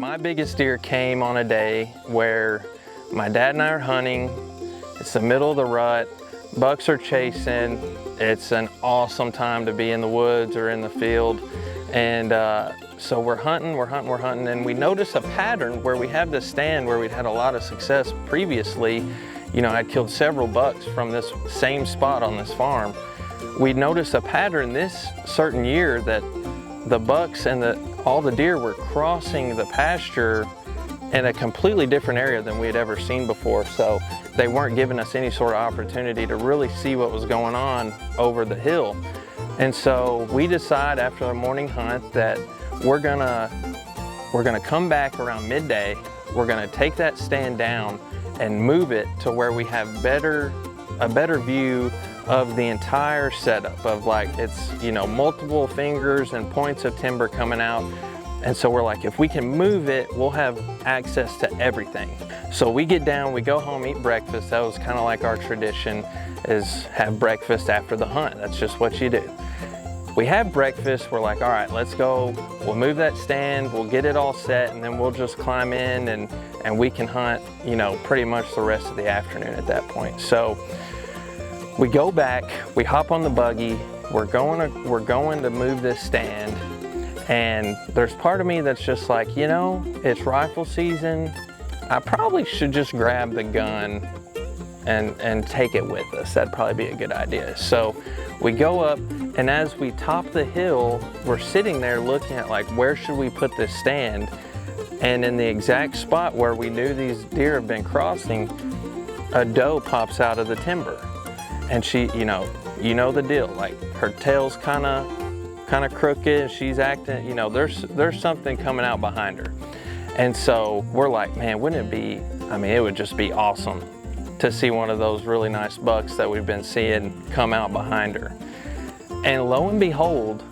My biggest deer came on a day where my dad and I are hunting. It's the middle of the rut. Bucks are chasing. It's an awesome time to be in the woods or in the field. And so we're hunting, and we notice a pattern where we have this stand where we'd had a lot of success previously. You know, I'd killed several bucks from this same spot on this farm. We noticed a pattern this certain year that the bucks and all the deer were crossing the pasture in a completely different area than we had ever seen before. So they weren't giving us any sort of opportunity to really see what was going on over the hill. And so we decide after the morning hunt that we're gonna come back around midday. We're gonna take that stand down and move it to where we have a better view of the entire setup of, like, it's, you know, multiple fingers and points of timber coming out. And so we're like, if we can move it, we'll have access to everything. So we get down, we go home, eat breakfast. That was kind of like our tradition, is have breakfast after the hunt. That's just what you do. We have breakfast, we're like, all right, let's go. We'll move that stand, we'll get it all set, and then we'll just climb in and we can hunt, you know, pretty much the rest of the afternoon at that point. So we go back, we hop on the buggy, we're going to move this stand, and there's part of me that's just like, you know, it's rifle season. I probably should just grab the gun and take it with us. That'd probably be a good idea. So we go up, and as we top the hill, we're sitting there looking at, like, where should we put this stand? And in the exact spot where we knew these deer have been crossing, a doe pops out of the timber. And she, you know the deal, like, her tail's kind of crooked, she's acting, you know, there's something coming out behind her. And so we're like, man, wouldn't it be, I mean, it would just be awesome to see one of those really nice bucks that we've been seeing come out behind her. And lo and behold,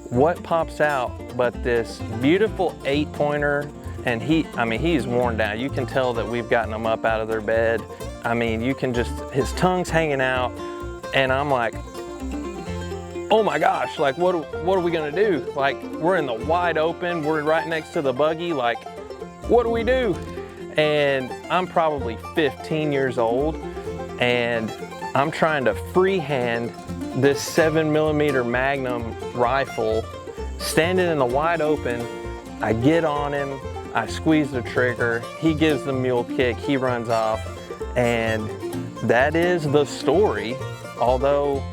what pops out but this beautiful 8-pointer, and he's worn down. You can tell that we've gotten him up out of their bed. I mean, you can just, his tongue's hanging out, and I'm like, oh my gosh, like, what are we gonna do? Like, we're in the wide open, we're right next to the buggy, like, what do we do? And I'm probably 15 years old, and I'm trying to freehand this 7mm Magnum rifle, standing in the wide open. I get on him, I squeeze the trigger, he gives the mule kick, he runs off, and that is the story. Although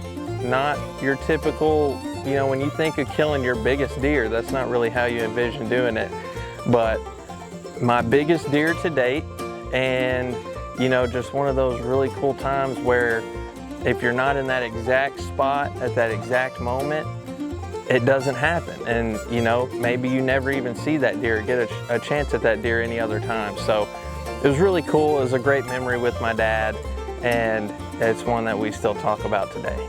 not your typical, you know, when you think of killing your biggest deer, that's not really how you envision doing it. But my biggest deer to date, and, you know, just one of those really cool times where if you're not in that exact spot at that exact moment, it doesn't happen. And, you know, maybe you never even see that deer, get a chance at that deer any other time. So it was really cool. It was a great memory with my dad, and it's one that we still talk about today.